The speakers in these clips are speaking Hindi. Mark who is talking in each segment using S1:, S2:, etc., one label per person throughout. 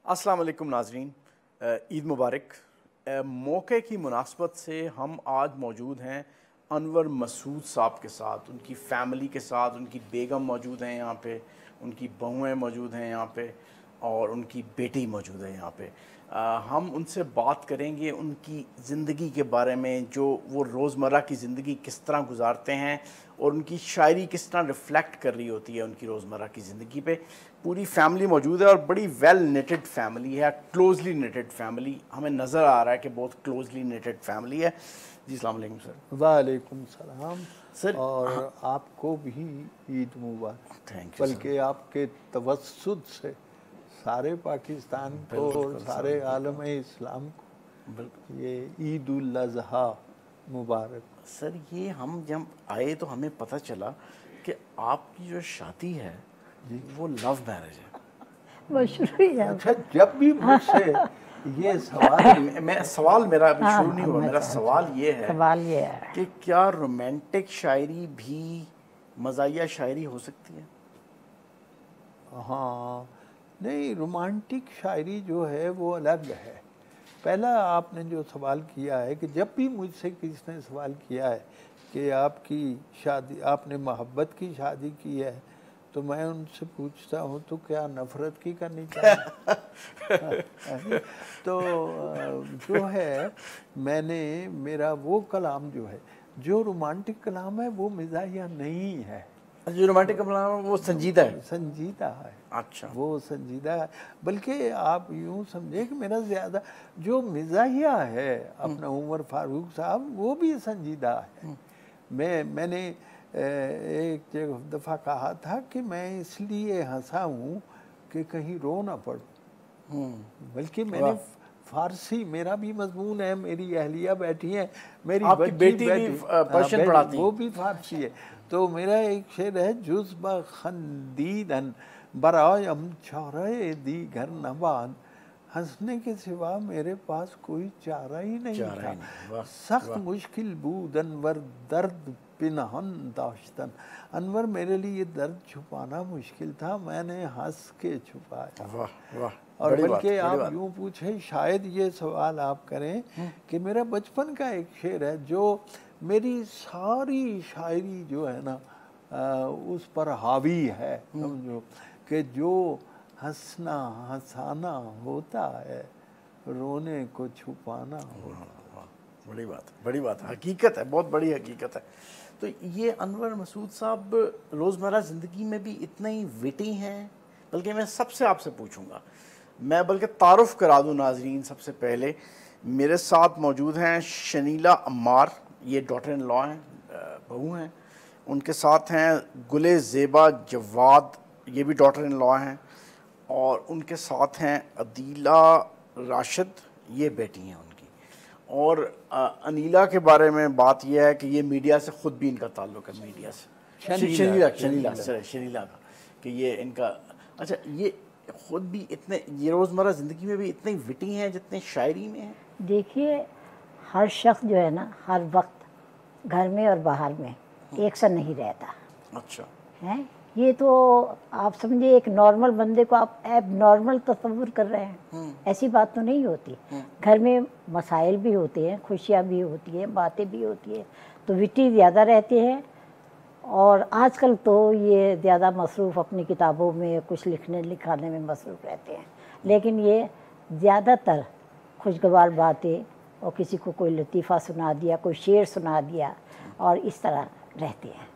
S1: अस्सलाम वालेकुम नाजरीन, ईद मुबारक। मौके की मुनासबत से हम आज मौजूद हैं अनवर मसूद साहब के साथ, उनकी फ़ैमिली के साथ। उनकी बेगम मौजूद हैं यहाँ पे, उनकी बहुएँ मौजूद हैं यहाँ पे और उनकी बेटी मौजूद है यहाँ पे। हम उनसे बात करेंगे उनकी ज़िंदगी के बारे में, जो वो रोज़मर्रा की ज़िंदगी किस तरह गुजारते हैं और उनकी शायरी किस तरह रिफ़्लेक्ट कर रही होती है उनकी रोज़मर्रा की ज़िंदगी पे। पूरी फैमिली मौजूद है और बड़ी वेल नेटेड फैमिली है, क्लोजली नेटेड फैमिली। हमें नज़र आ रहा है कि बहुत क्लोजली नेटेड फैमिली है। जी अस्सलाम वालेकुम सर।
S2: वालेकुम सलाम
S1: सर
S2: और आपको भी ईद मुबारक।
S1: Thank you.
S2: बल्कि आपके तवस्सुद से सारे पाकिस्तान को और सारे आलम इस्लाम को ये ईद उल अज़हा मुबारक।
S1: सर ये हम जब आए तो हमें पता चला कि आपकी जो शादी है वो लव मैरिज है।
S3: मशहूर है।
S2: अच्छा, जब भी मुझसे ये सवाल
S1: मैं सवाल मेरा अभी शुरू नहीं हुआ। मेरा सवाल ये है कि क्या रोमांटिक शायरी भी मज़ाहिया शायरी हो सकती है?
S2: हाँ, नहीं, रोमांटिक शायरी जो है वो अलग है। पहला आपने जो सवाल किया है कि जब भी मुझसे किसी ने सवाल किया है कि आपकी शादी, आपने मोहब्बत की शादी की है, तो मैं उनसे पूछता हूँ तो क्या नफ़रत की करनी चाहिए? तो जो है, मेरा वो कलाम जो है, जो रोमांटिक कलाम है वो मिजाहिया नहीं है।
S1: जो रोमांटिक कलाम है वो संजीदा है।
S2: संजीदा है।
S1: अच्छा, वो
S2: संजीदा है। बल्कि आप यूँ समझे कि मेरा ज़्यादा जो मिजाहिया है अपना उमर फारूक साहब, वो भी संजीदा है। मैंने एक दफ़ा कहा था कि मैं इसलिए हंसा हूँ कि कहीं रो ना पड़ूं। बल्कि मैंने फारसी, मेरा भी मजमून है, मेरी अहलिया बैठी है, मेरी
S1: बेटी भी पर्शियन पढ़ाती है,
S2: वो भी फारसी है। तो मेरा एक शेर है, जुज़्ब खंदीदन बरायम चौरे दी घर नबान, हंसने के सिवा मेरे पास कोई चारा ही नहीं था। सख्त मुश्किल बूद अनवर दर्द पिनहन दाश्तन, अनवर मेरे लिए दर्द छुपाना मुश्किल था, मैंने हंस के छुपाया।
S1: वाह वाह।
S2: और बल्कि आप यूँ पूछे, शायद ये सवाल आप करें कि मेरा बचपन का एक शेर है जो मेरी सारी शायरी जो है ना उस पर हावी है, समझो, कि जो हंसना हंसाना होता है, रोने को छुपाना होता है।
S1: बड़ी बात, हकीकत है, बहुत बड़ी हकीकत है। तो ये अनवर मसूद साहब रोज़मर्रा ज़िंदगी में भी इतने ही विटी हैं। बल्कि मैं सबसे आपसे पूछूंगा, मैं बल्कि तारुफ़ करा दूं नाजरीन। सबसे पहले मेरे साथ मौजूद हैं शनीला अम्मार, ये डॉटर इन लॉ हैं, बहू हैं। उनके साथ हैं गुले ज़ेबा जवाद, ये भी डॉटर इन लॉ हैं। और उनके साथ हैं अदीला राशिद, ये बेटी हैं उनकी। और अनीला के बारे में बात यह है कि ये मीडिया से ख़ुद भी इनका ताल्लुक़ है, मीडिया से। शनीला का कि ये इनका, अच्छा, ये ख़ुद भी इतने, ये रोज़मर्रा ज़िंदगी में भी इतने विटी हैं जितने शायरी में हैं।
S3: देखिए, हर शख्स जो है ना, हर वक्त घर में और बाहर में एक सा नहीं रहता।
S1: अच्छा
S3: है, ये तो आप समझिए एक नॉर्मल बंदे को आप एब नॉर्मल तस्वुर कर रहे हैं, ऐसी बात तो नहीं होती। घर में मसाइल भी होते हैं, खुशियाँ भी होती हैं, बातें भी होती हैं, तो विटी ज़्यादा रहते हैं। और आजकल तो ये ज़्यादा मसरूफ़ अपनी किताबों में कुछ लिखाने में मसरूफ़ रहते हैं, लेकिन ये ज़्यादातर खुशगवार बातें और किसी को कोई लतीफ़ा सुना दिया, कोई शेर सुना दिया, और इस तरह रहते हैं।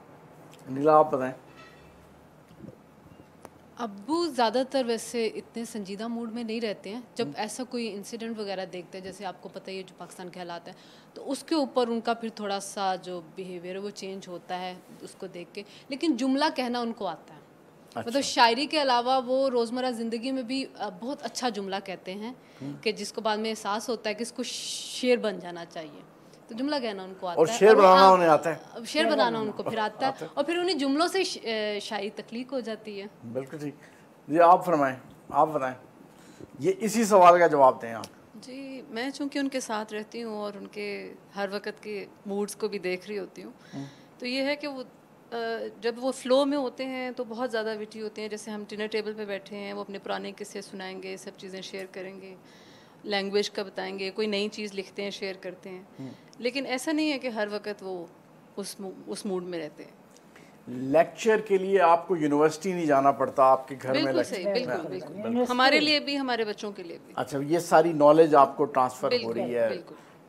S1: नीला, आप बताएं।
S4: अब्बू ज़्यादातर वैसे इतने संजीदा मूड में नहीं रहते हैं। जब ऐसा कोई इंसिडेंट वगैरह देखते हैं, जैसे आपको पता ही है जो पाकिस्तान के हालात हैं, तो उसके ऊपर उनका फिर थोड़ा सा जो बिहेवियर है वो चेंज होता है उसको देख के। लेकिन जुमला कहना उनको आता है। अच्छा। मतलब शायरी के अलावा वो रोज़मर्रा ज़िंदगी में भी बहुत अच्छा जुमला कहते हैं कि जिसको बाद में एहसास होता है कि इसको शेर बन जाना चाहिए। तो जुमला कहना उनको आता है,
S1: और शेर बनाना उन्हें आता है।
S4: शेर बनाना उनको फिर आता है, और फिर उन्हें जुमलों से शायरी तख्लीक हो जाती है।
S1: बिल्कुल ठीक। जी आप फरमाएं, आप बताएं, ये इसी सवाल का जवाब दें आप।
S5: जी, मैं चूँकि उनके साथ रहती हूँ और उनके हर वक्त के मूड्स को भी देख रही होती हूँ, तो ये है कि वो जब वो फ्लो में होते हैं तो बहुत ज़्यादा विटी होते हैं। जैसे हम डिनर टेबल पे बैठे हैं, वो अपने पुराने किस्से सुनाएंगे, सब चीज़ें शेयर करेंगे, लैंग्वेज का बताएंगे, कोई नई चीज़ लिखते हैं, शेयर करते हैं। लेकिन ऐसा नहीं है कि हर वक्त वो उस मूड में रहते हैं।
S1: लेक्चर के लिए आपको यूनिवर्सिटी नहीं जाना पड़ता, आपके घर में
S5: बिल्कुल सही, बिल्कुल बिल्कुल, हमारे लिए भी, हमारे बच्चों के लिए भी।
S1: अच्छा, ये सारी नॉलेज आपको ट्रांसफ़र हो रही है,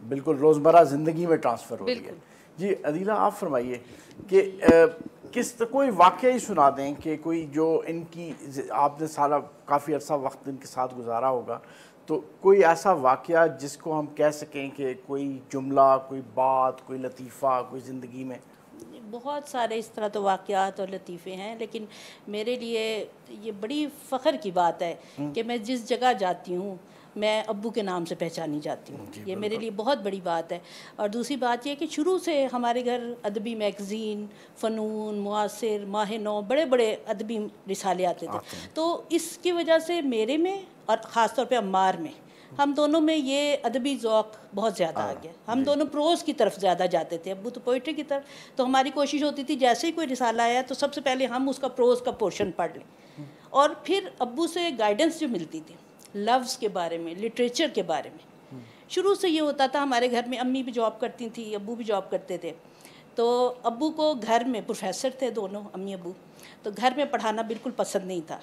S1: बिल्कुल रोज़मर्रा ज़िंदगी में ट्रांसफ़र हो रही है। जी अदीला, आप फरमाइए कि कोई वाक़या ही सुना दें कि कोई जो इनकी, आपने सारा काफ़ी अर्सा वक्त इनके साथ गुजारा होगा, तो कोई ऐसा वाक़या जिसको हम कह सकें कि कोई जुमला, कोई बात, कोई लतीफ़ा, कोई ज़िंदगी में।
S6: बहुत सारे इस तरह तो वाक़यात और लतीफ़े हैं, लेकिन मेरे लिए ये बड़ी फ़ख्र की बात है कि मैं जिस जगह जाती हूँ मैं अब्बू के नाम से पहचानी जाती हूँ। ये मेरे लिए बहुत बड़ी बात है। और दूसरी बात यह कि शुरू से हमारे घर अदबी मैगज़ीन, फ़नून, मुआसिर, माह-ए-नौ, बड़े बड़े अदबी रिसाले आते थे। तो इसकी वजह से मेरे में और ख़ास तौर पे अम्मार में, हम दोनों में ये अदबी ज़ौक़ बहुत ज़्यादा आ गया। हम दोनों प्रोज़ की तरफ ज़्यादा जाते थे, अब्बू तो पोइट्री की तरफ। तो हमारी कोशिश होती थी जैसे ही कोई रिसाला आया तो सबसे पहले हम उसका प्रोज़ का पोर्शन पढ़ लें, और फिर अब्बू से गाइडेंस जो मिलती थी लफ्ज़ के बारे में, लिटरेचर के बारे में। शुरू से ये होता था, हमारे घर में अम्मी भी जॉब करती थी, अब्बू भी जॉब करते थे। तो अब्बू को घर में, प्रोफेसर थे दोनों, अम्मी अब्बू, तो घर में पढ़ाना बिल्कुल पसंद नहीं था।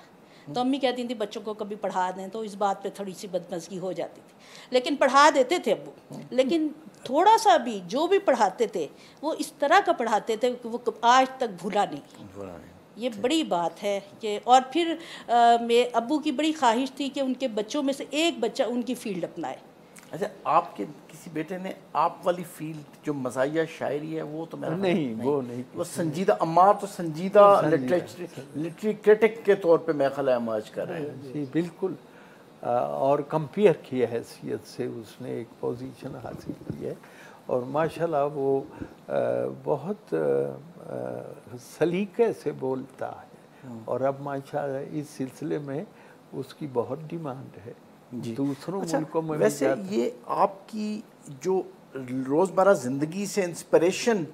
S6: तो अम्मी कहती थी बच्चों को कभी पढ़ा दें, तो इस बात पे थोड़ी सी बदमज़गी हो जाती थी, लेकिन पढ़ा देते थे अब्बू। लेकिन थोड़ा सा भी जो भी पढ़ाते थे वो इस तरह का पढ़ाते थे कि वो आज तक भूला नहीं। ये बड़ी बात है कि, और फिर मैं अब्बू की बड़ी ख्वाहिश थी कि उनके बच्चों में से एक बच्चा उनकी फील्ड अपनाए।
S1: अच्छा, आपके किसी बेटे ने आप वाली फील्ड जो मज़ाहिया शायरी है वो तो मेरा
S2: नहीं, वो नहीं,
S1: वो संजीदा, अम्मार तो संजीदा लिटरेरी क्रिटिक के तौर पे मैं ख्याल इमर्ज कर रहे हैं।
S2: जी बिल्कुल, और कंपेयर की हैसियत से उसने एक पोजीशन हासिल की है, और माशाल्लाह वो बहुत सलीके से बोलता है, और अब माशाल्लाह इस सिलसिले में उसकी बहुत डिमांड है दूसरों मुल्कों में।
S1: वैसे ये आपकी जो रोज़मर्रा ज़िंदगी से इंस्पिरेशन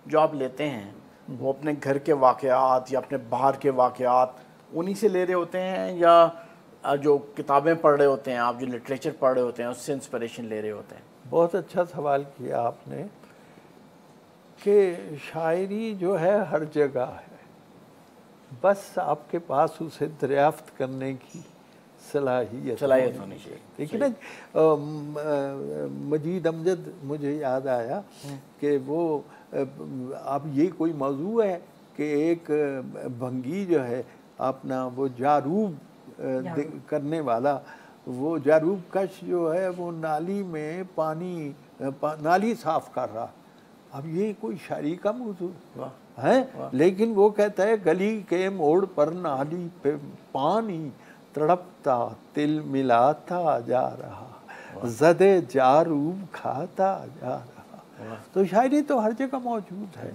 S1: जो आप लेते हैं, वो अपने घर के वाक़यात या अपने बाहर के वाक़यात उन्हीं से ले रहे होते हैं, या जो किताबें पढ़ रहे होते हैं आप, जो लिटरेचर पढ़ रहे होते हैं उससे इंस्पिरेशन ले रहे होते हैं?
S2: बहुत अच्छा सवाल किया आपने कि शायरी जो है हर जगह है, बस आपके पास उसे दरियाफ्त करने की सलाहियत
S1: होनी चाहिए।
S2: देखिए ना, मजीद अमजद मुझे याद आया कि वो, अब ये कोई मौजू है कि एक भंगी जो है अपना वो जारूब करने वाला, वो जारूब कश जो है वो नाली में पानी, नाली साफ कर रहा। अब ये कोई शायरी का मौजू है, लेकिन वो कहता है गली के मोड़ पर नाली पे पानी तड़पता तिल मिलाता जा रहा, ज़दे जारूब खाता जा रहा। तो शायरी तो हर जगह मौजूद है।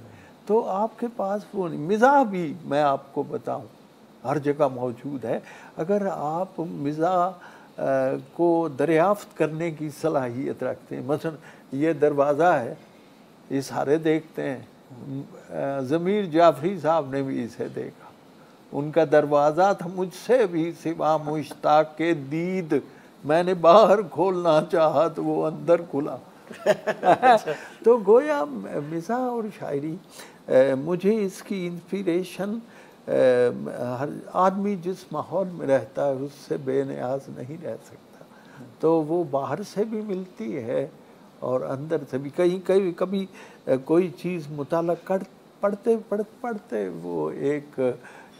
S2: तो आपके पास वो नहीं, मिज़ाह भी मैं आपको बताऊं हर जगह मौजूद है। अगर आप मिज़ाह को दरियाफ्त करने की सलाहियत रखते हैं, मसलन ये दरवाज़ा है, इशारे देखते हैं, ज़मीर जाफरी साहब ने भी इसे देखा, उनका दरवाज़ा था मुझसे भी सिवा मुश्ताक के दीद, मैंने बाहर खोलना चाहा तो वो अंदर खुला। तो गोया मिज़ाह और शायरी, मुझे इसकी इंस्पिरेशन, हर आदमी जिस माहौल में रहता है उससे बेनियाज नहीं रह सकता, तो वो बाहर से भी मिलती है और अंदर से भी। कभी कोई चीज़ मुताला पढ़ते पढ़ते वो एक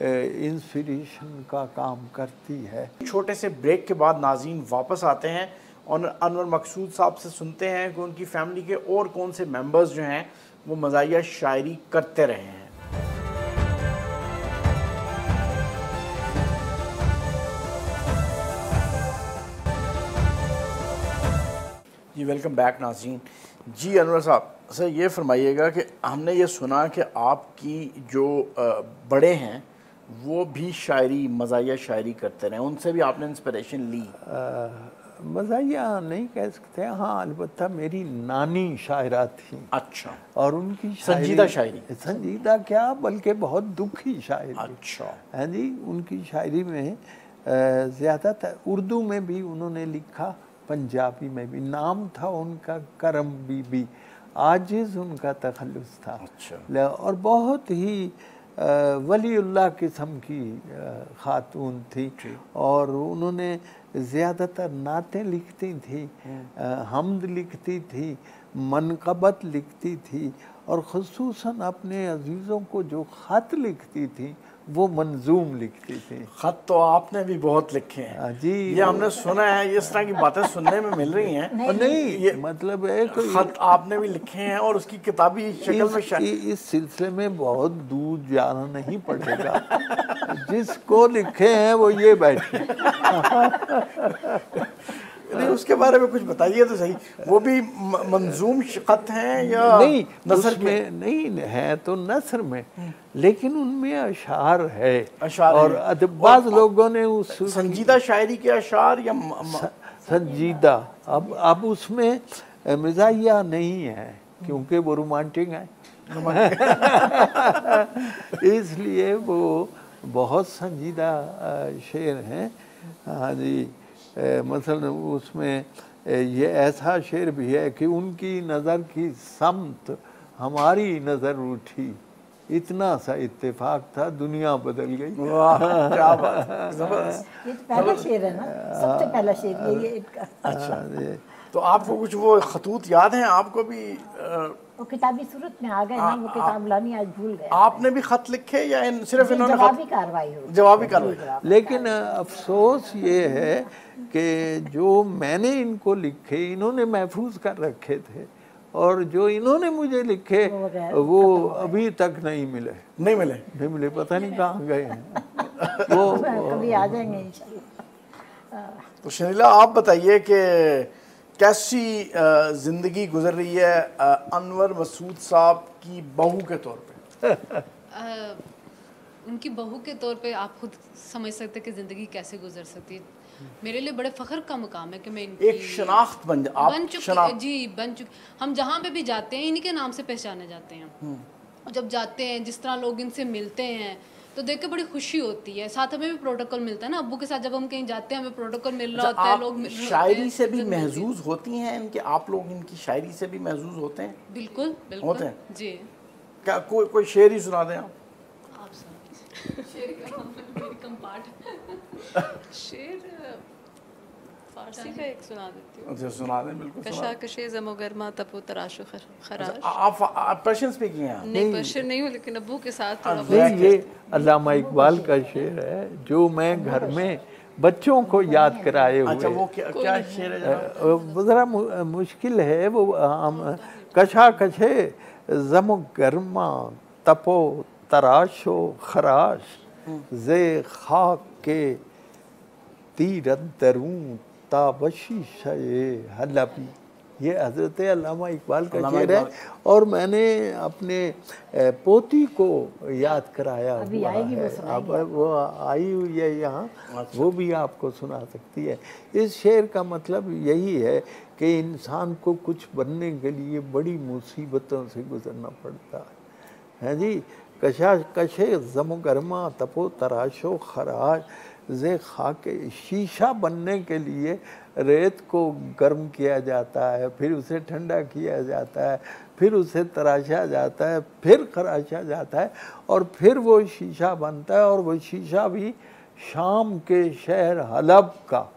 S2: इंस्पिरेशन का काम करती है।
S1: छोटे से ब्रेक के बाद नाज़रीन वापस आते हैं और अनवर मकसूद साहब से सुनते हैं कि उनकी फैमिली के और कौन से मेंबर्स जो हैं वो मज़ाहिया शायरी करते रहे हैं। जी वेलकम बैक नाज़रीन। जी अनवर साहब, सर ये फरमाइएगा कि हमने ये सुना कि आपकी जो बड़े हैं वो भी शायरी, मज़ाहिया शायरी करते रहे, उनसे भी आपने इंस्पिरेशन ली?
S2: मज़ाहिया नहीं कह सकते, हाँ अलबत्ता मेरी नानी शायरा थी।
S1: अच्छा।
S2: और उनकी
S1: संजीदा शायरी?
S2: संजीदा क्या, बल्कि बहुत दुखी शायरी।
S1: अच्छा।
S2: है जी। उनकी शायरी में ज़्यादातर उर्दू में भी उन्होंने लिखा, पंजाबी में भी। नाम था उनका करम बीबी, आजिज़ उनका तखल्लुस था।
S1: अच्छा।
S2: और बहुत ही वलीउल्लाह किस्म की खातून थी। और उन्होंने ज़्यादातर नातें लिखती थी, हम्द लिखती थी, मनक़बत लिखती थी, और ख़ुसूसन अपने अजीज़ों को जो ख़त लिखती थी वो मंजूम लिखती थी।
S1: खत तो आपने भी बहुत लिखे हैं
S2: जी।
S1: ये हमने सुना है, इस तरह की बातें सुनने में मिल रही हैं।
S2: नहीं,
S1: ये
S2: मतलब है
S1: खत आपने भी लिखे हैं और उसकी किताबी शक्ल में
S2: इस सिलसिले में बहुत दूर जाना नहीं पड़ेगा। जिसको लिखे हैं वो ये बैठे।
S1: नहीं, उसके बारे में कुछ बताइए तो सही। वो भी मंजूम खत हैं या
S2: नहीं?
S1: नसर
S2: में नहीं है तो नसर में, लेकिन उनमें अशार है।
S1: अशार
S2: और बाज़ लोगों ने उस
S1: संजीदा शायरी के अशार या
S2: संजीदा, अब उसमें मिजाहिया नहीं है क्योंकि वो रोमांटिक है। इसलिए वो बहुत संजीदा शेर हैं। हाँ जी। मसलन उसमें ये ऐसा शेर भी है कि उनकी नज़र की समत हमारी नज़र उठी, इतना सा इत्तेफाक था दुनिया बदल गई।
S1: वाह क्या बात, जबरदस्त।
S3: ये तो पहला शेर है ना, सबसे पहला शेर ये इनका।
S1: अच्छा। तो आपको कुछ वो खतूत याद हैं? आपको भी
S3: वो किताबी सूरत में आ गए ना, वो किताब लानी आज भूल गए।
S1: आपने भी खत लिखे या सिर्फ इन्होंने
S3: जवाबी कार्रवाई हो?
S1: जवाबी कार्रवाई।
S2: लेकिन अफसोस ये है कि जो मैंने इनको लिखे इन्होंने महफूज कर रखे थे, और जो इन्होंने मुझे लिखे वो अभी तक नहीं मिले। पता नहीं कहाँ गए हैं। वो
S3: कभी आ जाएंगे इंशाल्लाह।
S1: तो शनीला आप बताइए कि कैसी ज़िंदगी गुजर रही है अनवर मसूद साहब की बहू के तौर पे?
S4: उनकी बहू के तौर पे आप खुद समझ सकते हैं कि ज़िंदगी कैसे गुजर सकती है। मेरे लिए बड़े फ़ख्र का मुकाम है कि मैं इनकी
S1: एक शनाख्त बन
S4: चुकी। हम जहाँ पे भी जाते हैं इन्हीं के नाम से पहचाने जाते हैं। जब जाते हैं, जिस तरह लोग इनसे मिलते हैं तो देख के बड़ी खुशी होती है। साथ हमें भी प्रोटोकॉल मिलता है ना, अब्बू के साथ जब हम कहीं जाते हैं हमें प्रोटोकॉल मिल रहा होता है। लोग
S1: शायरी से भी महजूज होती हैं इनके, आप लोग इनकी शायरी से भी महजूज होते हैं?
S4: बिल्कुल बिल्कुल
S1: होते हैं
S4: जी।
S1: क्या कोई शेर ही सुना दें आप?
S4: शेर फारसी का एक सुना देती हूँ।
S1: अच्छा सुना दें, बिल्कुल।
S5: कशा कशे ज़मो गर्मा तपो तराशो खराश।
S1: आप पर्शियन स्पीकिंग हैं?
S5: नहीं पर्शियन नहीं हूँ, लेकिन अब्बू के साथ थोड़ा
S2: नहीं, ये अल्लामा इकबाल का शेर है जो मैं घर में बच्चों को याद कराए हुए।
S1: अच्छा, वो क्या शेर है?
S2: ज़रा मुश्किल है वो। कशा कशे ज़मो गर्मा तपो तराशो खराश, जे खाक के तीरत दरूं ताबशी शये हलबी। ये हज़रत अल्लामा इकबाल का शेर है, और मैंने अपने पोती को याद कराया हुआ है। अब वो आई हुई है यहाँ, वो भी आपको सुना सकती है। इस शेर का मतलब यही है कि इंसान को कुछ बनने के लिए बड़ी मुसीबतों से गुजरना पड़ता है जी। कशा कशे ज़मो गर्मा तपो तराशो खराश, जे खाके, शीशा बनने के लिए रेत को गर्म किया जाता है, फिर उसे ठंडा किया जाता है, फिर उसे तराशा जाता है, फिर खराशा जाता है, और फिर वो शीशा बनता है। और वो शीशा भी शाम के शहर हलब का।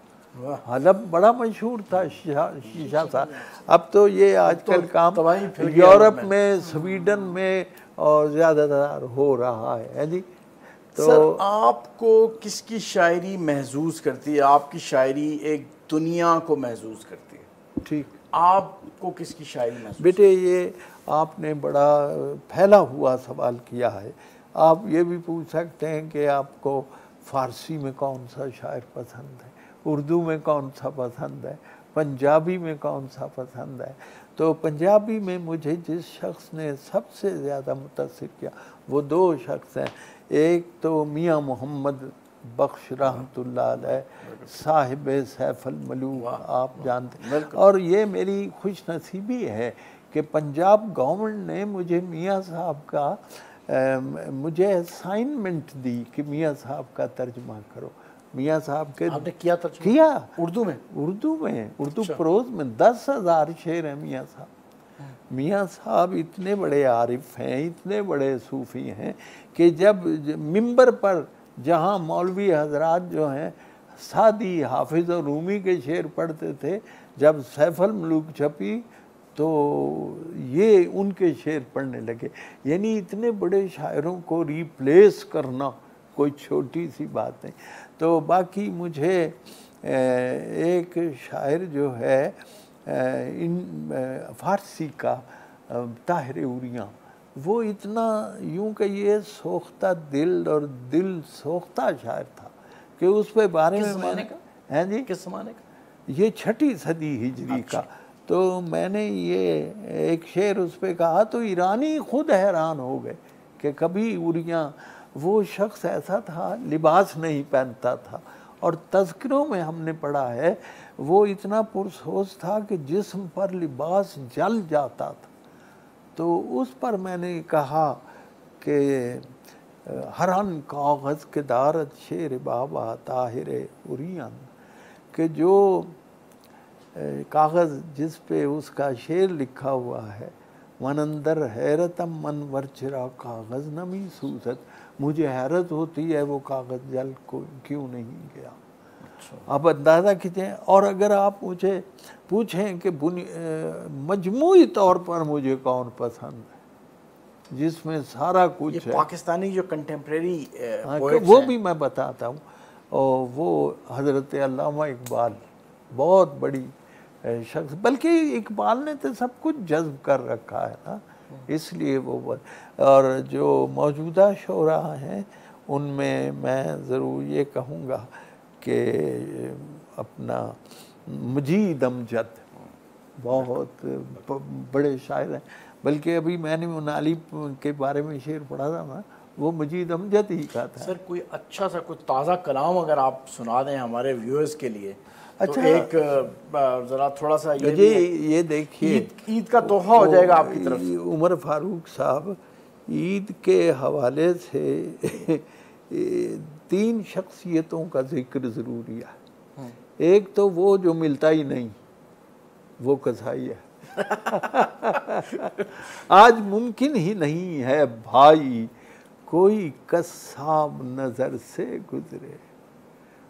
S2: हलब बड़ा मशहूर था शीशा सा। अब तो ये आजकल काम यूरोप में, स्वीडन में और ज़्यादातर हो रहा है जी।
S1: तो सर, आपको किसकी शायरी महसूस करती है? आपकी शायरी एक दुनिया को महसूस करती है।
S2: ठीक,
S1: आपको किसकी शायरी महसूस?
S2: बेटे, ये आपने बड़ा फैला हुआ सवाल किया है। आप ये भी पूछ सकते हैं कि आपको फ़ारसी में कौन सा शायर पसंद है, उर्दू में कौन सा पसंद है, पंजाबी में कौन सा पसंद है। तो पंजाबी में मुझे जिस शख्स ने सबसे ज़्यादा मुतासिर किया वो दो शख्स हैं। एक तो मियाँ मोहम्मद बख्श रहमतुल्लाह अलैह, साहिब सैफुल मलूक, आप जानते। और ये मेरी खुश नसीबी है कि पंजाब गवर्नमेंट ने मुझे मियाँ साहब का मुझे असाइनमेंट दी कि मियाँ साहब का तर्जुमा करो। मियाँ साहब के
S1: आपने किया तर्जुमा?
S2: किया
S1: उर्दू में?
S2: उर्दू प्रोज में 10,000 शेर हैं मियाँ साहब। मियाँ साहब इतने बड़े आरिफ हैं, इतने बड़े सूफ़ी हैं कि जब मिंबर पर जहाँ मौलवी हजरात जो हैं सादी, हाफिज़ और रूमी के शेर पढ़ते थे, जब सैफुल मलूक छपी तो ये उनके शेर पढ़ने लगे। यानी इतने बड़े शायरों को रिप्लेस करना कोई छोटी सी बात नहीं। तो बाकी मुझे एक शायर जो है फारसी का ताहिर उरियाँ, वो इतना यूं कहिए सोख्ता दिल और दिल सोख्ता शायर था कि उस पे बारे में मैंने हैं जी,
S1: किस ज़माने का?
S2: ये 6वीं सदी हिजरी का। तो मैंने ये एक शेर उस पे कहा तो ईरानी खुद हैरान हो गए कि कभी उरियाँ वो शख्स ऐसा था लिबास नहीं पहनता था, और तज़किरों में हमने पढ़ा है वो इतना पुरसोस था कि जिस्म पर लिबास जल जाता था। तो उस पर मैंने कहा कि हरन कागज़ के दारत शेर बाबा ताहिर उरियन, कि जो कागज़ जिस पे उसका शेर लिखा हुआ है, मन अंदर हैरतम मन वरचरा कागज़ नमी सूसत, मुझे हैरत होती है वो कागज़ जल को क्यों नहीं गया। आप अंदाज़ा कीजिए। और अगर आप मुझे पूछें कि मजमूई तौर पर मुझे कौन पसंद है जिसमें सारा कुछ है,
S1: पाकिस्तानी जो कंटेम्प्रेरी
S2: वो भी मैं बताता हूँ। और वो हज़रत अल्लामा इकबाल बहुत बड़ी शख्स, बल्कि इकबाल ने तो सब कुछ जज्ब कर रखा है ना, इसलिए वो। और जो मौजूदा शोरा हैं उनमें मैं ज़रूर ये कहूँगा कि अपना मजीद अमजद बहुत बड़े शायर हैं, बल्कि अभी मैंने मुनाली के बारे में शेर पढ़ा था ना, वो मजीद अमजद ही का था।
S1: सर कोई अच्छा सा कोई ताज़ा कलाम अगर आप सुना दें हमारे व्यूअर्स के लिए।
S2: अच्छा,
S1: तो एक ज़रा थोड़ा सा
S2: ये देखिए,
S1: ईद का तोहफा हो जाएगा आपकी तरफ से।
S2: उमर फारूक साहब, ईद के हवाले से 3 शख्सियतों का जिक्र ज़रूरी है। एक तो वो जो मिलता ही नहीं, वो कसाई है। आज मुमकिन ही नहीं है भाई कोई कस्साब नज़र से गुजरे,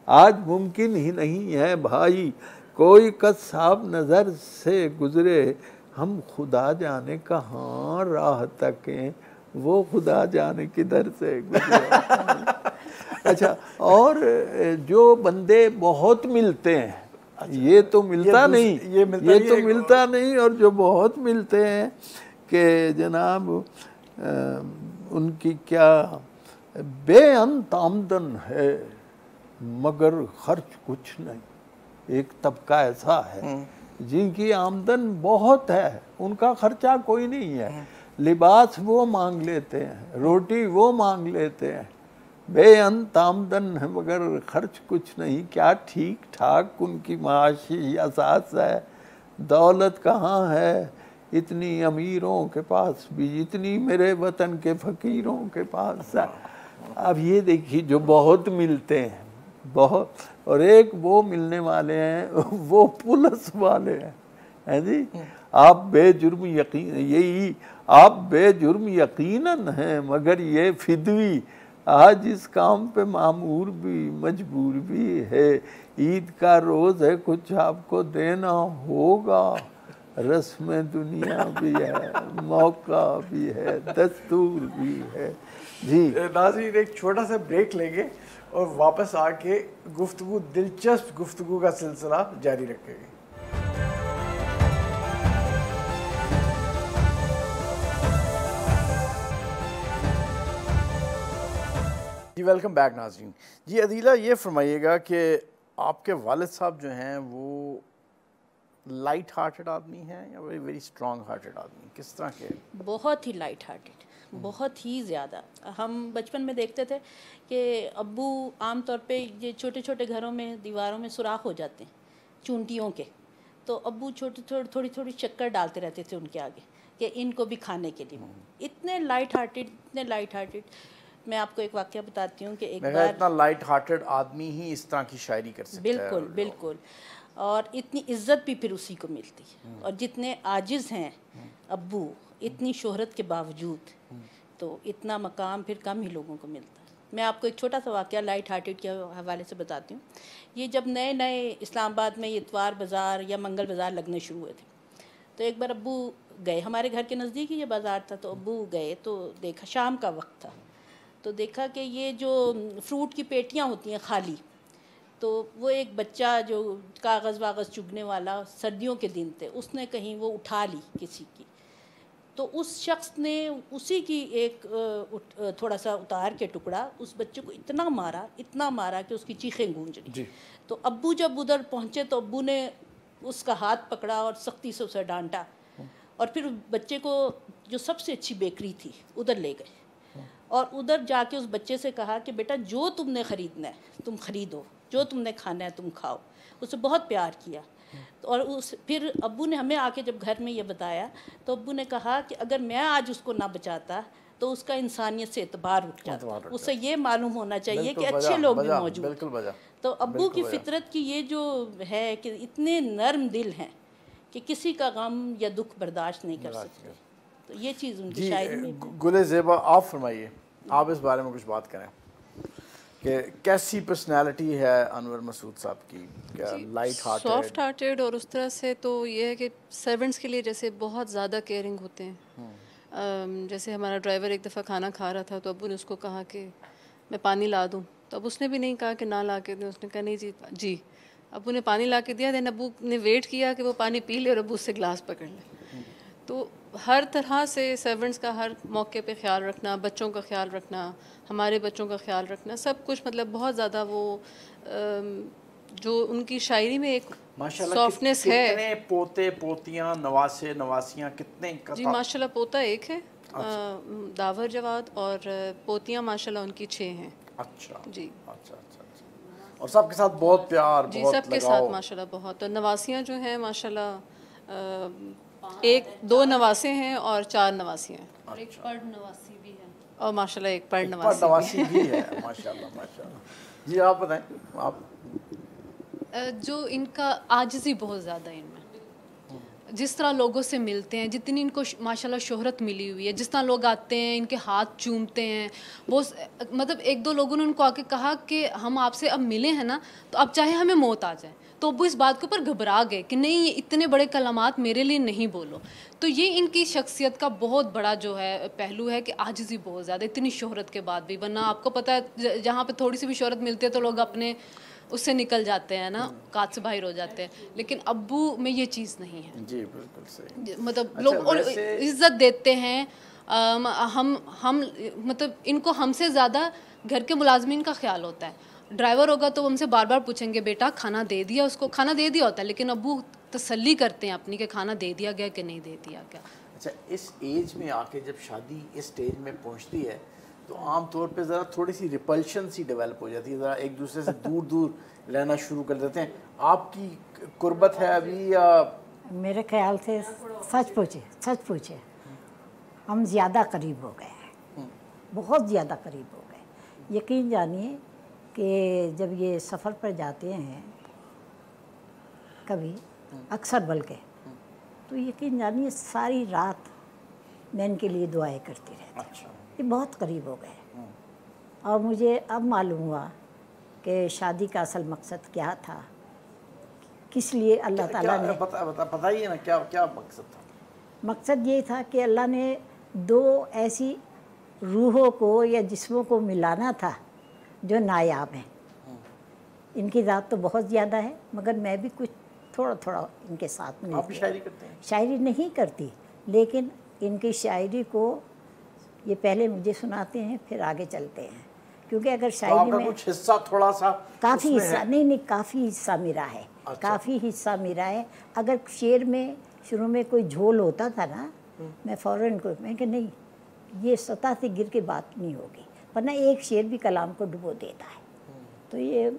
S2: आज मुमकिन ही नहीं है भाई कोई कस्साब नज़र से गुजरे, हम खुदा जाने कहाँ राह तकें, वो खुदा जाने किधर से गुजरे। अच्छा, और जो बंदे बहुत मिलते हैं, ये तो मिलता नहीं, ये तो मिलता नहीं, और जो बहुत मिलते हैं कि जनाब उनकी क्या बेअंत आमदन है मगर खर्च कुछ नहीं। एक तबका ऐसा है जिनकी आमदन बहुत है, उनका खर्चा कोई नहीं है, लिबास वो मांग लेते हैं, रोटी वो मांग लेते हैं, बेअंत आमदन है मगर खर्च कुछ नहीं। क्या ठीक ठाक उनकी माशी असास है, दौलत कहाँ है इतनी अमीरों के पास भी, इतनी मेरे वतन के फ़कीरों के पास है। अब ये देखिए, जो बहुत मिलते हैं बहुत, और एक वो मिलने वाले हैं वो पुलिस वाले हैं जी। आप बेजुर्म यकीन, यही आप बेजुर्म यकीनन हैं मगर ये फिदवी, आज इस काम पे मामूर भी मजबूर भी है, ईद का रोज़ है कुछ आपको देना होगा, रस्म दुनिया भी है, मौका भी है, दस्तूर भी है जी।
S1: नाज़रीन, एक छोटा सा ब्रेक लेंगे और वापस आके गुफ्तगू, दिलचस्प गुफ्तगू का सिलसिला जारी रखेंगे। जी वेलकम बैक नाज़रीन। जी अदीला, ये फरमाइएगा कि आपके वालिद साहब जो हैं वो लाइट हार्टेड आदमी हैं या वेरी वेरी स्ट्रॉन्ग हार्टेड आदमी, किस तरह के?
S6: बहुत ही लाइट हार्टेड, बहुत ही ज़्यादा। हम बचपन में देखते थे कि अब्बू आम तौर पे ये छोटे छोटे घरों में दीवारों में सुराख हो जाते हैं चूंटियों के, तो अब्बू थोड़ी थोड़ी चक्कर डालते रहते थे उनके आगे कि इनको भी खाने के लिए। इतने लाइट हार्टेड। मैं आपको एक वाक़या बताती हूँ कि एक बार
S1: इतना लाइट हार्टेड आदमी ही इस तरह की शायरी कर सकता है।
S6: बिल्कुल। और इतनी इज्जत भी फिर उसी को मिलती है। और जितने आजिज़ हैं अब्बू, इतनी शोहरत के बावजूद, तो इतना मकाम फिर कम ही लोगों को मिलता है। मैं आपको एक छोटा सा वाक़या लाइट हार्टेड के हवाले से बताती हूँ। ये जब नए नए इस्लामाबाद में इतवार बाज़ार या मंगल बाज़ार लगने शुरू हुए थे, तो एक बार अब्बू गए, हमारे घर के नज़दीक ही ये बाज़ार था, तो अब्बू गए तो देखा शाम का वक्त था, तो देखा कि ये जो फ्रूट की पेटियाँ होती हैं खाली, तो वो एक बच्चा जो कागज़ वागज़ चुगने वाला, सर्दियों के दिन थे, उसने कहीं वो उठा ली किसी की, तो उस शख्स ने उसी की एक थोड़ा सा उतार के टुकड़ा उस बच्चे को इतना मारा कि उसकी चीखें गूंज रही। तो अब्बू जब उधर पहुँचे तो अब्बू ने उसका हाथ पकड़ा और सख्ती से उसे डांटा, और फिर बच्चे को जो सबसे अच्छी बेकरी थी उधर ले गए, और उधर जाके उस बच्चे से कहा कि बेटा जो तुमने ख़रीदना है तुम ख़रीदो, जो तुमने खाना है तुम खाओ। उसे बहुत प्यार किया। और फिर अब्बू ने हमें आके जब घर में ये बताया, तो अब्बू ने कहा कि अगर मैं आज उसको ना बचाता तो उसका इंसानियत से एतबार उठ जाता। उसे ये मालूम होना चाहिए कि अच्छे लोग भी मौजूद। तो अब्बू की फितरत की ये जो है कि इतने नर्म दिल हैं कि किसी का गम या दुख बर्दाश्त नहीं कर सकते। तो ये चीज़ उनकी शायरी में।
S1: गुले ज़ेबा, आप फरमाइए, आप इस बारे में कुछ बात करें कि कैसी पर्सनालिटी है अनवर मसूद साहब की, क्या लाइट हार्टेड,
S5: सॉफ्ट हार्टेड, और उस तरह से तो ये है कि सर्वेंट्स के लिए जैसे बहुत ज़्यादा केयरिंग होते हैं। जैसे हमारा ड्राइवर एक दफ़ा खाना खा रहा था तो अब्बू ने उसको कहा कि मैं पानी ला दूँ, तो अब उसने भी नहीं कहा कि ना ला के दें, उसने कहा नहीं जी। अब्बू ने पानी ला के दिया, देन अब्बू ने वेट किया कि वो पानी पी ले और अब्बू उससे गिलास पकड़ ले। तो हर तरह से सर्वेंट्स का हर मौके पे ख्याल रखना, बच्चों का ख्याल रखना, हमारे बच्चों का ख्याल रखना, सब कुछ मतलब बहुत ज़्यादा वो जो उनकी शायरी में एक सॉफ्टनेस है।
S1: कितने पोते पोतियाँ, नवासे नवासियाँ कितने?
S5: जी माशाल्लाह, पोता एक है, दावर जवाद, और पोतियाँ माशाल्लाह उनकी 6 हैं।
S1: अच्छा
S5: जी,
S1: अच्छा। और सबके साथ बहुत प्यार,
S5: जी सबके साथ माशाल्लाह बहुत। और नवासियाँ जो हैं माशाल्लाह, 1-2 नवासे हैं और 4 नवासियाँ हैं,
S4: और एक पढ़ नवासी भी है,
S5: और माशाल्लाह एक पढ़ नवासी
S1: भी है। माशाल्लाह। जी आप बताएं, आप।
S4: जो इनका आजिज़ी बहुत ज़्यादा इनमें, जिस तरह लोगों से मिलते हैं, जितनी इनको माशाल्लाह शोहरत मिली हुई है, जिस तरह लोग आते हैं इनके हाथ चूमते हैं, वो मतलब 1-2 लोगों ने उनको आके कहा कि हम आपसे अब मिले हैं ना, तो अब चाहे हमें मौत आ जाए, तो वो इस बात के ऊपर घबरा गए कि नहीं, ये इतने बड़े कलामात मेरे लिए नहीं बोलो। तो ये इनकी शख्सियत का बहुत बड़ा जो है पहलू है कि आजिज़ी बहुत ज़्यादा, इतनी शोहरत के बाद भी। वरना आपको पता है जहाँ पे थोड़ी सी भी शोहरत मिलती है तो लोग अपने उससे निकल जाते हैं ना, कात से बाहर हो जाते हैं, लेकिन अब्बू में ये चीज़ नहीं है।
S1: जी बिल्कुल सही।
S4: मतलब लोग इज्जत देते हैं। हम मतलब इनको हमसे ज़्यादा घर के मुलाजमीन का ख्याल होता है। ड्राइवर होगा तो हमसे बार बार पूछेंगे बेटा खाना दे दिया उसको, खाना दे दिया होता है, लेकिन अब्बू तसल्ली करते हैं अपनी कि खाना दे दिया गया कि नहीं दे दिया गया।
S1: अच्छा, इस एज में आके जब शादी इस स्टेज में पहुंचती है तो आम तौर पे ज़रा थोड़ी सी रिपल्शन सी डेवलप हो जाती है, ज़रा एक दूसरे से दूर दूर रहना शुरू कर देते हैं। आपकी कुर्बत है अभी या?
S3: मेरे ख्याल से सच पूछे हम ज़्यादा करीब हो गए हैं, बहुत ज़्यादा करीब हो गए। यकीन जानिए कि जब ये सफ़र पर जाते हैं कभी, अक्सर बल्कि, तो यकीन जानिए सारी रात मैं इनके लिए दुआएं करती रहती।
S1: अच्छा।
S3: ये बहुत करीब हो गए। और मुझे अब मालूम हुआ कि शादी का असल मकसद क्या था, किस लिए अल्लाह ताला ने।
S1: बताइए ना, क्या मकसद था?
S3: मकसद ये था कि अल्लाह ने 2 ऐसी रूहों को या जिस्मों को मिलाना था जो नायाब हैं। इनकी ज़ात तो बहुत ज़्यादा है, मगर मैं भी कुछ थोड़ा थोड़ा इनके साथ में।
S1: आप भी शायरी करते हैं?
S3: शायरी नहीं करती, लेकिन इनकी शायरी को ये पहले मुझे सुनाते हैं फिर आगे चलते हैं, क्योंकि अगर शायरी में
S1: कुछ हिस्सा थोड़ा सा
S3: काफ़ी हिस्सा नहीं, काफ़ी हिस्सा मेरा है।
S1: अच्छा।
S3: काफ़ी हिस्सा मेरा है। अगर शेर में शुरू में कोई झोल होता था ना, मैं फ़ौरन को मैं कि नहीं, ये सतह से गिर के बात नहीं होगी, वरना एक शेर भी कलाम को डुबो देता है। तो ये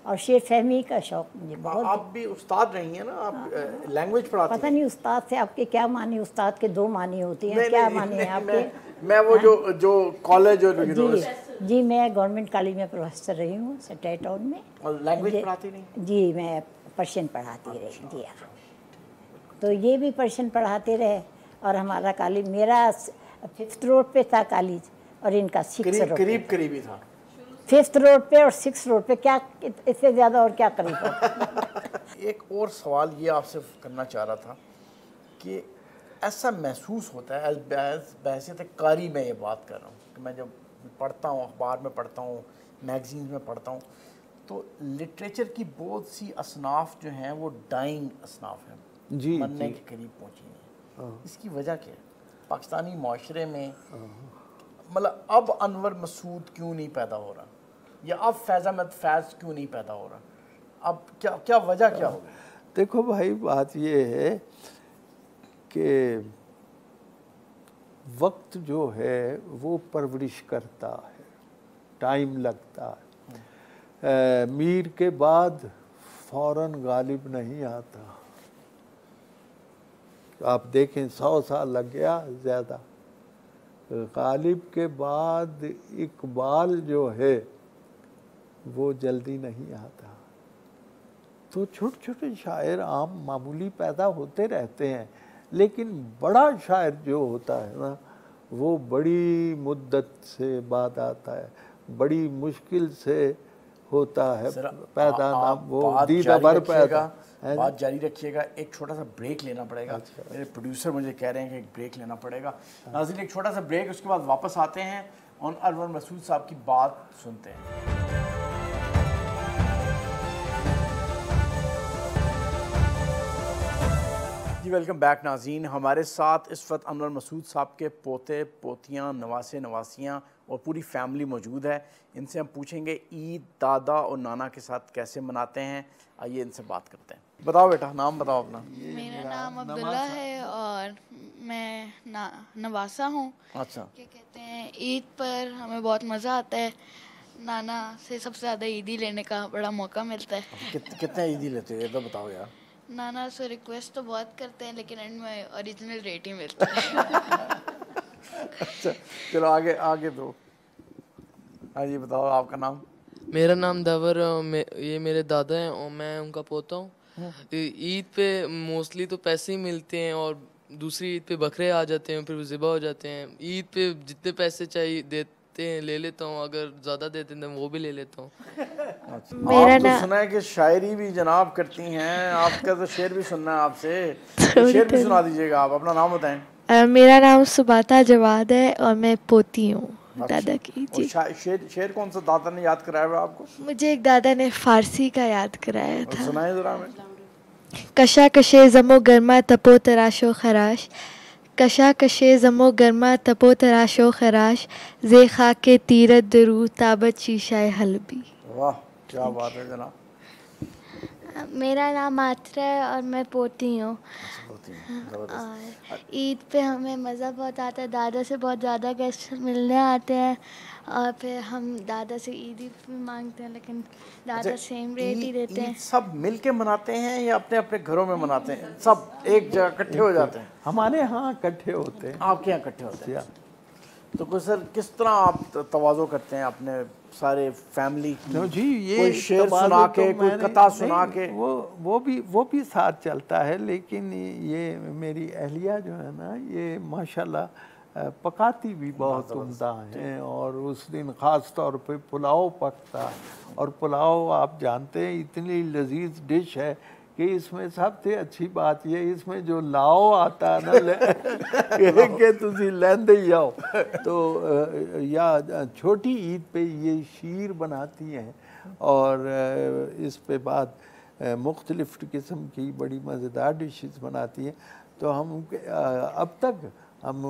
S3: और शेर फहमी का शौक मुझे बहुत।
S1: आप भी उस्ताद रही हैं ना, आप लैंग्वेज पढ़ाती
S3: पता
S1: हैं।
S3: नहीं उस्ताद से आपके क्या माने, उस्ताद के 2 माने होते हैं,
S1: नहीं,
S3: क्या
S1: नहीं,
S3: माने
S1: नहीं,
S3: हैं आपके?
S1: मैं वो जो कॉलेज और यूनिवर्सिटी
S3: जी, मैं गवर्नमेंट कॉलेज में प्रोफेसर रही हूँ सटाई टाउन में।
S1: और लैंग्वेज पढ़ाती नहीं?
S3: जी, मैं पर्शियन पढ़ाती रही। जी हाँ, तो ये भी पर्शियन पढ़ाते रहे। और हमारा कॉलेज, मेरा 5th रोड पे था कॉलेज, और इनका 6 रोड,
S1: करीब ही था।
S3: 5th रोड पे और 6 रोड पे, क्या इससे ज़्यादा और क्या करीब होगा।
S1: एक और सवाल ये आपसे करना चाह रहा था कि ऐसा महसूस होता है, बहसियत कारी मैं ये बात कर रहा हूँ कि मैं जब पढ़ता हूँ, अखबार में पढ़ता हूँ, मैगजीन में पढ़ता हूँ, तो लिटरेचर की बहुत सी असनाफ जो हैं वो डाइंग असनाफ हैं,
S2: जी,
S1: मरने
S2: जी।
S1: के करीब पहुँची हैं। इसकी वजह क्या है पाकिस्तानी माशरे में? मतलब अब अनवर मसूद क्यों नहीं पैदा हो रहा, या अब फैज़ अहमद फैज़ क्यों नहीं पैदा हो रहा? अब क्या वजह क्या होगी?
S2: देखो भाई, बात ये है कि वक्त जो है वो परवरिश करता है, टाइम लगता है। मीर के बाद फौरन गालिब नहीं आता। आप देखें 100 साल लग गया ज़्यादा। गालिब के बाद इकबाल जो है वो जल्दी नहीं आता। तो छोटे छोटे शायर आम मामूली पैदा होते रहते हैं, लेकिन बड़ा शायर जो होता है ना, वो बड़ी मुद्दत से बाद आता है, बड़ी मुश्किल से होता है पैदा ना, वो दीदा भर पैदा।
S1: बात जारी रखिएगा, एक छोटा सा ब्रेक लेना पड़ेगा। मेरे प्रोड्यूसर मुझे कह रहे हैं कि एक ब्रेक लेना पड़ेगा। नाज़रीन, एक छोटा सा ब्रेक, उसके बाद वापस आते हैं और अनवर मसूद साहब की बात सुनते हैं। जी वेलकम बैक नाज़रीन। हमारे साथ इस वक्त अनवर मसूद साहब के पोते पोतियाँ, नवासे नवासियाँ और पूरी फैमिली मौजूद है। इनसे हम पूछेंगे ईद दादा और नाना के साथ कैसे मनाते हैं। आइए इनसे बात करते हैं। बताओ बेटा, नाम बताओ अपना।
S7: मेरा नाम अब्दुल्ला है और मैं नवासा हूँ।
S1: अच्छा,
S7: क्या कहते हैं, ईद पर हमें बहुत मज़ा आता है। नाना से सबसे ज़्यादा ईदी लेने का बड़ा मौका मिलता है।
S1: कितने ईदी लेते हो ये तो बताओ यार।
S7: नाना से रिक्वेस्ट तो बहुत करते हैं, लेकिन एंड में ओरिजिनल रेट ही मिलता है।
S1: अच्छा, चलो आगे आगे दो। हाँ जी, बताओ आपका नाम।
S8: मेरा नाम दावर, ये मेरे दादा हैं और मैं उनका पोता हूँ। ईद पे मोस्टली तो पैसे ही मिलते हैं और दूसरी ईद पे बकरे आ जाते हैं, फिर वो ज़िबा हो जाते हैं। ईद पे जितने पैसे चाहिए देते हैं ले लेता हूँ, अगर ज़्यादा देते हैं वो भी ले लेता हूँ।
S1: आप तो सुना है कि शायरी भी जनाब करती हैं, आपका तो शेर भी सुनना है आपसे, तो शेर भी सुना दीजिएगा आप। अपना नाम बताएं।
S9: मेरा नाम सुबाता जवाद है और मैं पोती हूँ दादा की। जी,
S1: शेर कौन सा दादा ने याद कराया हुआ आपको?
S9: मुझे एक दादा ने फारसी का याद कराया था।
S1: सुनाए जरा हमें।
S9: कशा कशे जमो गर्मा तपो तराशो खराश, कशा कशे जमो गर्मा तपो तराशो खराश, जे खाके तीरत दरू ताबत शीशाए हलबी।
S1: वाह, क्या बात है जनाब।
S10: मेरा नाम आत्रा है और मैं पोती हूँ।
S1: जबरदस्त।
S10: ईद पे हमें मज़ा बहुत आता है, दादा से बहुत ज़्यादा गेस्ट मिलने आते हैं और फिर हम दादा से ईद भी मांगते हैं, लेकिन दादा सेम रेट ही देते हैं।
S1: सब मिल के मनाते हैं या अपने अपने घरों में मनाते हैं? सब एक जगह इकट्ठे हो जाते हैं?
S2: हमारे यहाँ इकट्ठे होते हैं।
S1: आपके यहाँ इकट्ठे होते हैं? तो कोई सर किस तरह आप तवाज़ो करते हैं अपने सारे फैमिली की?
S2: जी, ये
S1: कोई शेर सुना के, कोई कथा सुना के?
S2: वो भी साथ चलता है, लेकिन ये मेरी अहलिया जो है ना, ये माशाल्लाह पकाती भी बहुत उम्दा हैं। और उस दिन ख़ास तौर पे पुलाव पकता है, और पुलाव आप जानते हैं इतनी लजीज डिश है कि इसमें सबसे अच्छी बात ये, इसमें जो लाओ आता है ना कि तुसी लेंदे ही आओ। तो या छोटी ईद पे ये शीर बनाती हैं, और इस पे बाद मुख्तलिफ़ किस्म की बड़ी मज़ेदार डिशेस बनाती हैं। तो हम अब तक हम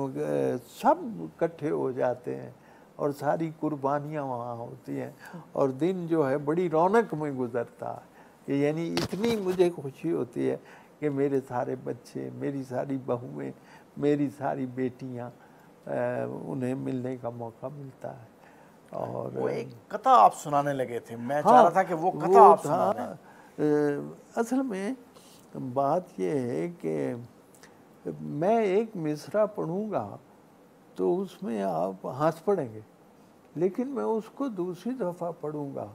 S2: सब इकट्ठे हो जाते हैं और सारी कुर्बानियाँ वहाँ होती हैं, और दिन जो है बड़ी रौनक में गुज़रता है। यानी इतनी मुझे खुशी होती है कि मेरे सारे बच्चे, मेरी सारी बहुएं, मेरी सारी बेटियां उन्हें मिलने का मौका मिलता है। और
S1: वो एक कथा आप सुनाने लगे थे, मैं चाह रहा था कि वो कथा आप सुना दें।
S2: असल में बात ये है कि मैं एक मिसरा पढ़ूंगा तो उसमें आप हंस पड़ेंगे, लेकिन मैं उसको दूसरी दफ़ा पढ़ूंगा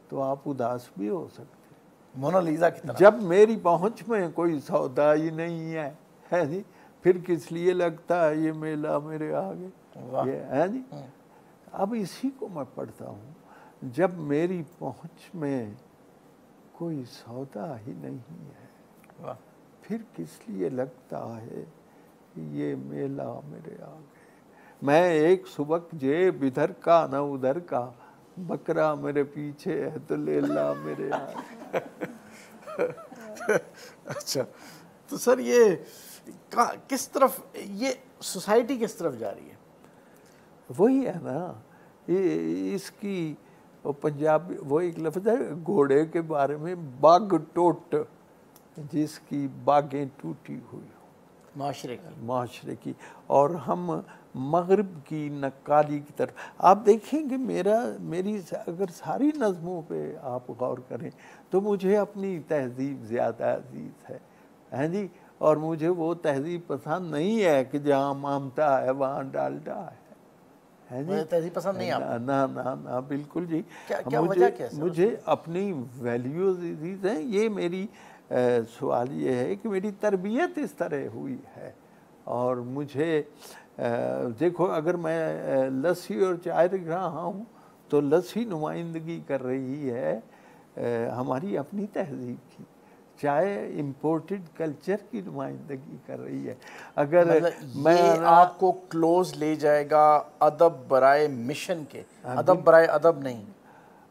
S2: तो आप उदास भी हो सकते हैं।
S1: मोनालिसा की तरह।
S2: जब मेरी पहुंच में कोई सौदा ही नहीं है जी, फिर किस लिए लगता है ये मेला मेरे आगे, ये है जी। अब इसी को मैं पढ़ता हूँ, जब मेरी पहुंच में कोई सौदा ही नहीं है, फिर किस लिए लगता है ये मेला मेरे आगे। मैं एक सुबक जेब इधर का न उधर का, बकरा मेरे पीछे है तो लेला मेरे आगे।
S1: अच्छा, तो सर ये किस तरफ, ये सोसाइटी किस तरफ जा रही है?
S2: वही है ना, ये इसकी पंजाबी वो एक लफ्ज़ है घोड़े के बारे में, बाग टोट जिसकी बागें टूटी हुई हो, माशरे की। और हम मगरिब की नक्काली की तरफ आप देखेंगे, मेरी अगर सारी नज़मों पे आप गौर करें तो मुझे अपनी तहजीब ज़्यादा अजीज़ है जी। और मुझे वो तहजीब पसंद नहीं है कि जहाँ मामता है वहाँ डालडा है जी।
S1: तहजीब पसंद नहीं आपको?
S2: ना ना ना बिल्कुल जी।
S1: क्या वजह क्या है?
S2: मुझे अपनी वैल्यूज़ अजीज़ हैं। ये मेरी सवाल ये है कि मेरी तरबियत इस तरह हुई है। और मुझे देखो, अगर मैं लस्सी और चाय रख रहा हूँ तो लस्सी नुमाइंदगी कर रही है हमारी अपनी तहजीब की, चाय इम्पोर्टेड कल्चर की नुमाइंदगी कर रही है। अगर मैं
S1: आपको क्लोज ले जाएगा अदब बराए मिशन के, अदब बराए अदब नहीं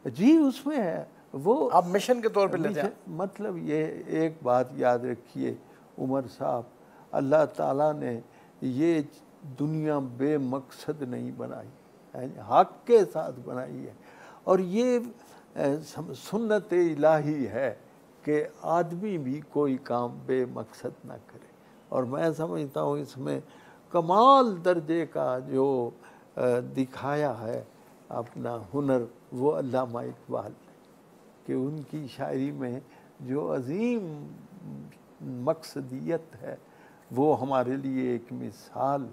S2: जी, उसमें है वो
S1: आप मिशन के तौर पे लेते हैं।
S2: मतलब ये एक बात याद रखिए उमर साहब, अल्लाह ताला ने ये दुनिया बेमकसद नहीं बनाई है, हक के साथ बनाई है। और ये सुन्नत इलाही है कि आदमी भी कोई काम बेमकसद ना करे। और मैं समझता हूँ इसमें कमाल दर्जे का जो दिखाया है अपना हुनर वो अल्लामा इकबाल ने, कि उनकी शायरी में जो अजीम मकसदियत है वो हमारे लिए एक मिसाल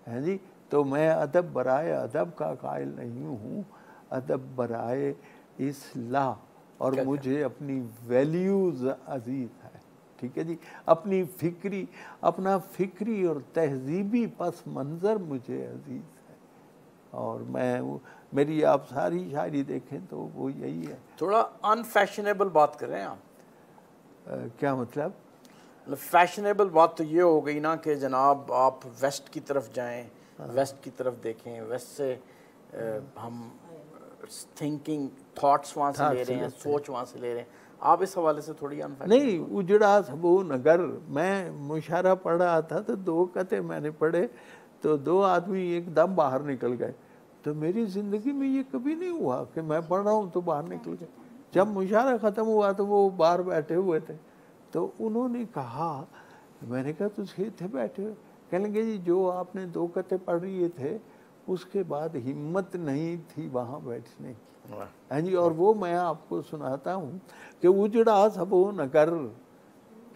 S2: है जी। तो मैं अदब बराए अदब का कायल नहीं हूँ, अदब बराए इस्लाह। और मुझे अपनी वैल्यूज़ अजीज़ है, ठीक है जी। अपना फिक्री और तहजीबी पस मंज़र मुझे अजीज़ है। और मेरी आप सारी शायरी देखें तो वो यही है।
S1: थोड़ा अनफैशनेबल बात कर रहे हैं आप।
S2: क्या मतलब?
S1: फैशनेबल बात तो ये हो गई ना कि जनाब आप वेस्ट की तरफ जाएं, वेस्ट की तरफ देखें, वेस्ट से हम थिंकिंग थॉट्स वहाँ से ले रहे हैं, सोच वहाँ से ले रहे हैं। आप इस हवाले से थोड़ी
S2: नहीं, उजड़ा सबो नगर, मैं मुशारा पढ़ रहा था तो 2 कते मैंने पढ़े तो 2 आदमी एकदम बाहर निकल गए। तो मेरी ज़िंदगी में ये कभी नहीं हुआ कि मैं पढ़ रहा हूँ तो बाहर निकल गए। जब मुशारा ख़त्म हुआ तो वो बाहर बैठे हुए थे, तो उन्होंने कहा, मैंने कहा तुझे थे बैठे हुए? कहने लगे जी जो आपने 2 कते पढ़ लिए थे उसके बाद हिम्मत नहीं थी वहाँ बैठने की। हाँ जी। और वो मैं आपको सुनाता हूँ कि उजड़ा सबो नगर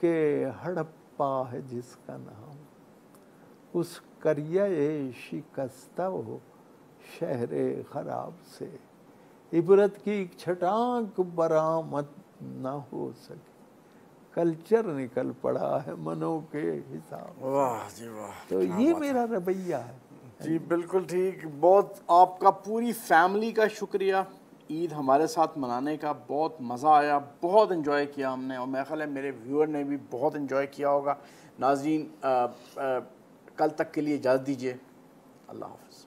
S2: के हड़प्पा है जिसका नाम, उस करिया शिकस्ता हो शहरे खराब से, इबरत की छटाक बरामद ना हो सके, कल्चर निकल पड़ा है मनों के हिसाब।
S1: वाह जी वाह।
S2: तो ये मेरा रवैया है
S1: जी। बिल्कुल ठीक। बहुत आपका पूरी फैमिली का शुक्रिया ईद हमारे साथ मनाने का। बहुत मज़ा आया, बहुत इन्जॉय किया हमने, और मेरा ख्याल है मेरे व्यूअर ने भी बहुत इन्जॉय किया होगा। नाज़रीन, कल तक के लिए इजाज़त दीजिए। अल्लाह हाफ़िज़।